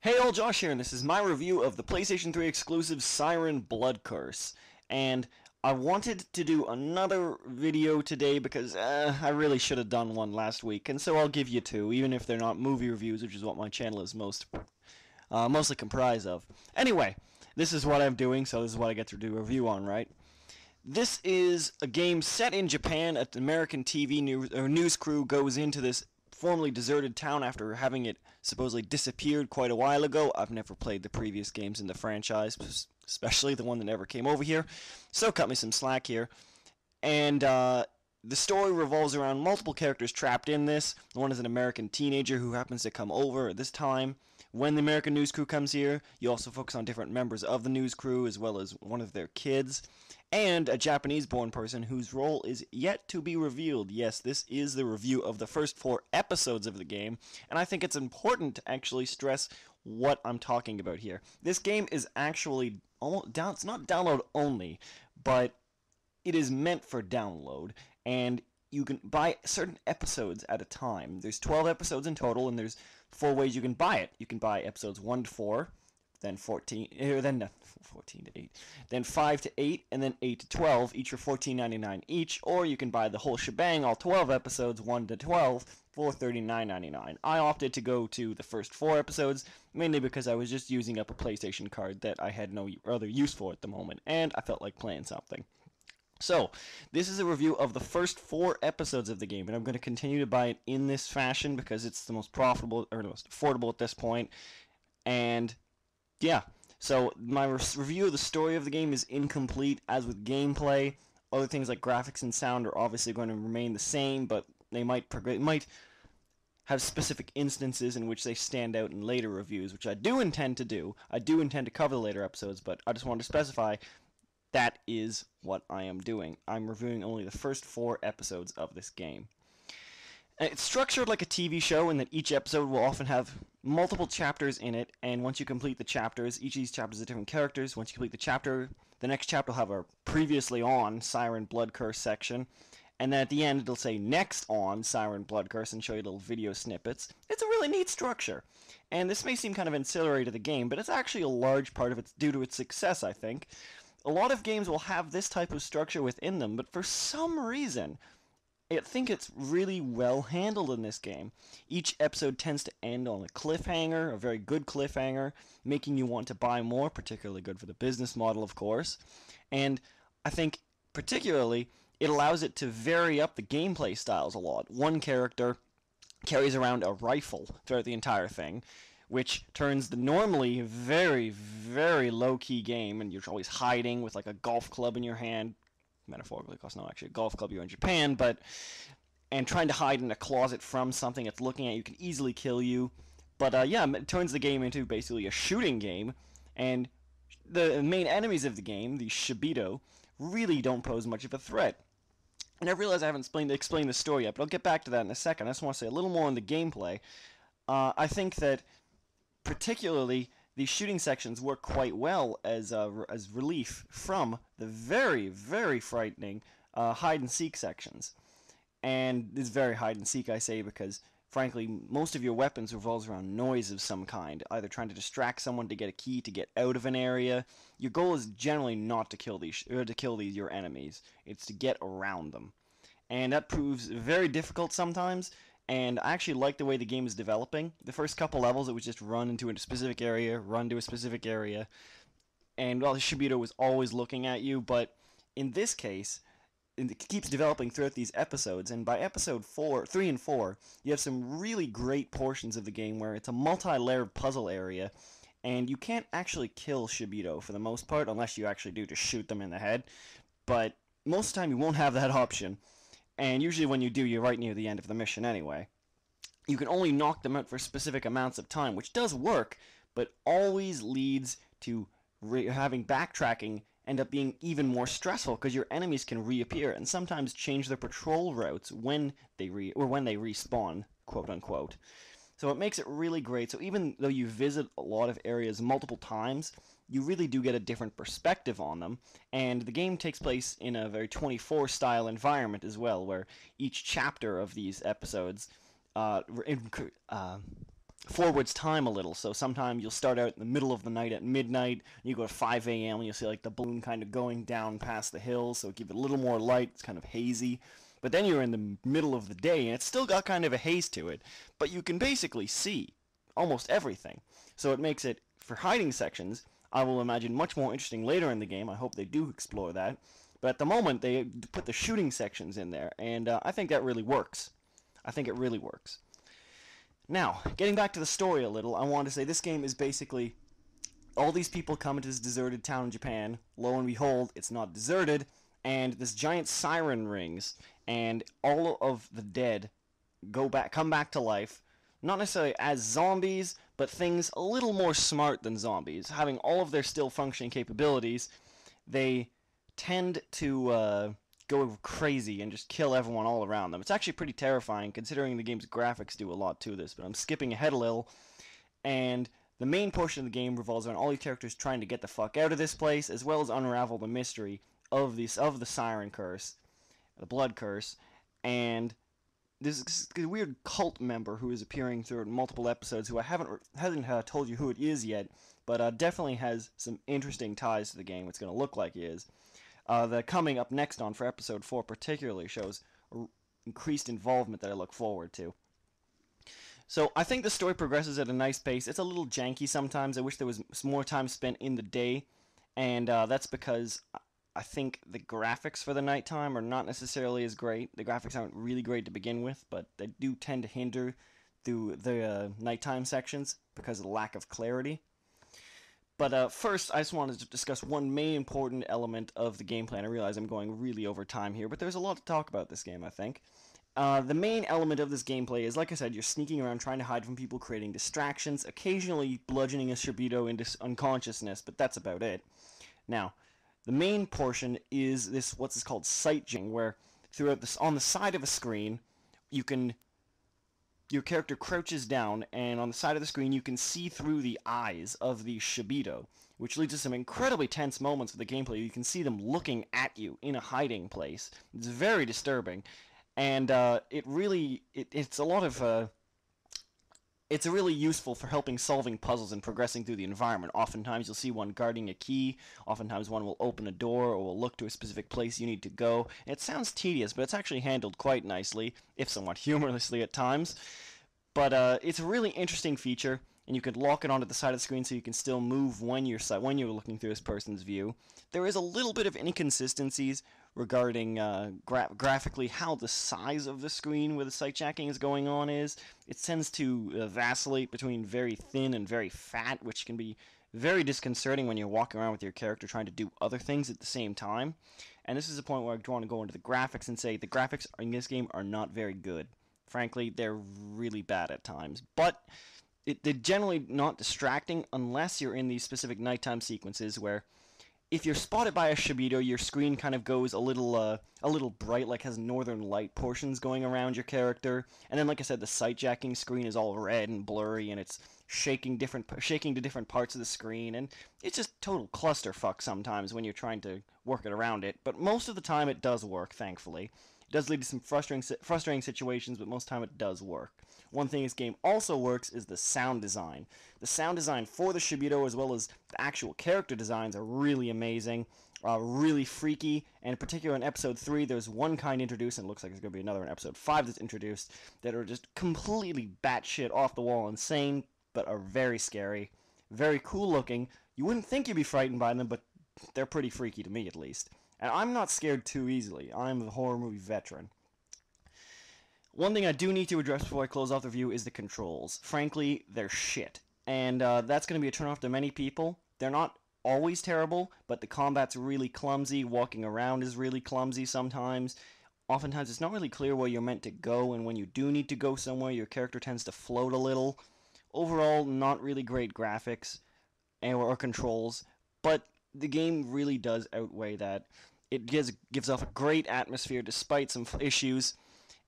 Hey all, Josh here, and this is my review of the PlayStation 3 exclusive Siren Blood Curse. And I wanted to do another video today because I really should have done one last week, and so I'll give you two, even if they're not movie reviews, which is what my channel is mostly comprised of. Anyway, this is what I'm doing, so this is what I get to do a review on, right? This is a game set in Japan. An American TV news crew goes into this formerly deserted town after having it supposedly disappeared quite a while ago. I've never played the previous games in the franchise, especially the one that never came over here, so cut me some slack here. And the story revolves around multiple characters trapped in this. One is an American teenager who happens to come over at this time. When the American news crew comes here, you also focus on different members of the news crew as well as one of their kids, and a Japanese-born person whose role is yet to be revealed. Yes, this is the review of the first 4 episodes of the game, and I think it's important to actually stress what I'm talking about here. This game is actually it's not download only, but it is meant for download, and you can buy certain episodes at a time. There's 12 episodes in total, and there's 4 ways you can buy it. You can buy episodes 1 to 4, then 14 to 8, then 5 to 8, and then 8 to 12, each for $14.99 each, or you can buy the whole shebang, all 12 episodes, 1 to 12, for $39.99. I opted to go to the first 4 episodes, mainly because I was just using up a PlayStation card that I had no other use for at the moment, and I felt like playing something. So, this is a review of the first 4 episodes of the game, and I'm going to continue to buy it in this fashion because it's the most profitable, or the most affordable at this point. And, yeah. So, my review of the story of the game is incomplete, as with gameplay. Other things like graphics and sound are obviously going to remain the same, but they might have specific instances in which they stand out in later reviews, which I do intend to do. I do intend to cover the later episodes, but I just wanted to specify that is what I am doing. I'm reviewing only the first 4 episodes of this game. It's structured like a TV show in that each episode will often have multiple chapters in it, and once you complete the chapters, each of these chapters are different characters. Once you complete the chapter, the next chapter will have a previously on Siren Blood Curse section, and then at the end it'll say next on Siren Blood Curse and show you little video snippets. It's a really neat structure, and this may seem kind of ancillary to the game, but it's actually a large part of it due to its success, I think. A lot of games will have this type of structure within them, but for some reason, I think it's really well handled in this game. Each episode tends to end on a cliffhanger, a very good cliffhanger, making you want to buy more, particularly good for the business model, of course. And I think, particularly, it allows it to vary up the gameplay styles a lot. One character carries around a rifle throughout the entire thing, which turns the normally very, very low-key game, and you're always hiding with like a golf club in your hand, metaphorically, because not actually a golf club, you're in Japan, and trying to hide in a closet from something that's looking at you can easily kill you. But yeah, it turns the game into basically a shooting game, and the main enemies of the game, the Shibito, really don't pose much of a threat. And I realize I haven't explained the story yet, but I'll get back to that in a second. I just want to say a little more on the gameplay. I think that particularly, these shooting sections work quite well as relief from the very, very frightening hide-and-seek sections. And it's very hide-and-seek, I say, because, frankly, most of your weapons revolves around noise of some kind, either trying to distract someone to get a key to get out of an area. Your goal is generally not to kill your enemies. It's to get around them. And that proves very difficult sometimes, and I actually like the way the game is developing. The first couple levels, it was just run into a specific area, run to a specific area, and well, the Shibito was always looking at you, but in this case, it keeps developing throughout these episodes, and by episode 3 and 4, you have some really great portions of the game where it's a multi-layered puzzle area, and you can't actually kill Shibito for the most part, unless you actually do just shoot them in the head, but most of the time you won't have that option. And usually when you do, you're right near the end of the mission anyway. You can only knock them out for specific amounts of time, which does work, but always leads to having backtracking end up being even more stressful because your enemies can reappear and sometimes change their patrol routes when they respawn, quote unquote. So it makes it really great. So even though you visit a lot of areas multiple times, you really do get a different perspective on them, and the game takes place in a very 24 style environment as well, where each chapter of these episodes forwards time a little. So sometimes you'll start out in the middle of the night at midnight, and you go to 5 a.m. and you'll see like the balloon kind of going down past the hills, so give it a little more light. It's kind of hazy. But then you're in the middle of the day, and it's still got kind of a haze to it, but you can basically see almost everything. So it makes it, for hiding sections, I will imagine much more interesting later in the game. I hope they do explore that. But at the moment, they put the shooting sections in there, and I think that really works. I think it really works. Now, getting back to the story a little, I want to say this game is basically all these people come into this deserted town in Japan. Lo and behold, it's not deserted, and this giant siren rings, and all of the dead come back to life, not necessarily as zombies, but things a little more smart than zombies. Having all of their still functioning capabilities, they tend to go crazy and just kill everyone all around them. It's actually pretty terrifying considering the game's graphics do a lot to this, but I'm skipping ahead a little, and the main portion of the game revolves around all these characters trying to get the fuck out of this place, as well as unravel the mystery of the Siren curse, the blood curse, and this weird cult member who is appearing through multiple episodes, who I hasn't told you who it is yet, but definitely has some interesting ties to the game. It's going to look like he is. The coming up next on for episode 4 particularly shows increased involvement that I look forward to. So I think the story progresses at a nice pace. It's a little janky sometimes. I wish there was more time spent in the day, and that's because I think the graphics for the nighttime are not necessarily as great. The graphics aren't really great to begin with, but they do tend to hinder through the nighttime sections because of the lack of clarity. But first, I just wanted to discuss one main important element of the gameplay, and I realize I'm going really over time here, but there's a lot to talk about this game, I think. The main element of this gameplay is, like I said, you're sneaking around trying to hide from people, creating distractions, occasionally bludgeoning a Shibito into unconsciousness, but that's about it. Now, the main portion is this, what's called sight jing, where throughout this, on the side of a screen, your character crouches down, and on the side of the screen you can see through the eyes of the Shibito, which leads to some incredibly tense moments of the gameplay. You can see them looking at you in a hiding place. It's very disturbing, and it's a lot of it's really useful for helping solving puzzles and progressing through the environment. Oftentimes you'll see one guarding a key, oftentimes one will open a door or will look to a specific place you need to go. It sounds tedious, but it's actually handled quite nicely, if somewhat humorlessly at times. But it's a really interesting feature, and you could lock it onto the side of the screen so you can still move when you're looking through this person's view. There is a little bit of inconsistencies regarding graphically how the size of the screen where the sight jacking is going on is. It tends to vacillate between very thin and very fat, which can be very disconcerting when you're walking around with your character trying to do other things at the same time. And this is a point where I want to go into the graphics and say the graphics in this game are not very good. Frankly, they're really bad at times. But they're generally not distracting unless you're in these specific nighttime sequences where if you're spotted by a Shibito, your screen kind of goes a little bright, like has northern light portions going around your character. And then, like I said, the sight jacking screen is all red and blurry, and it's shaking to different parts of the screen, and it's just total clusterfuck sometimes when you're trying to work it around it. But most of the time, it does work, thankfully. It does lead to some frustrating situations, but most of the time it does work. One thing this game also works is the sound design. The sound design for the Shibito, as well as the actual character designs, are really amazing, really freaky, and in particular in Episode 3, there's one kind introduced, and it looks like there's going to be another in Episode 5 that's introduced, that are just completely batshit off-the-wall insane, but are very scary, very cool looking. You wouldn't think you'd be frightened by them, but they're pretty freaky to me, at least. And I'm not scared too easily. I'm a horror movie veteran. One thing I do need to address before I close off the review is the controls. Frankly, they're shit. And that's going to be a turnoff to many people. They're not always terrible, but the combat's really clumsy. Walking around is really clumsy sometimes. Oftentimes it's not really clear where you're meant to go, and when you do need to go somewhere, your character tends to float a little. Overall, not really great graphics or controls, but the game really does outweigh that. It gives off a great atmosphere despite some issues,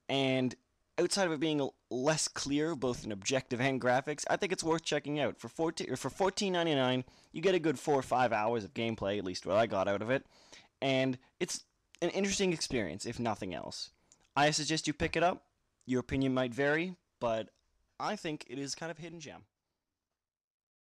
and outside of it being less clear, both in objective and graphics, I think it's worth checking out. For $14.99, you get a good 4 or 5 hours of gameplay, at least what I got out of it, and it's an interesting experience, if nothing else. I suggest you pick it up. Your opinion might vary, but I think it is kind of a hidden gem.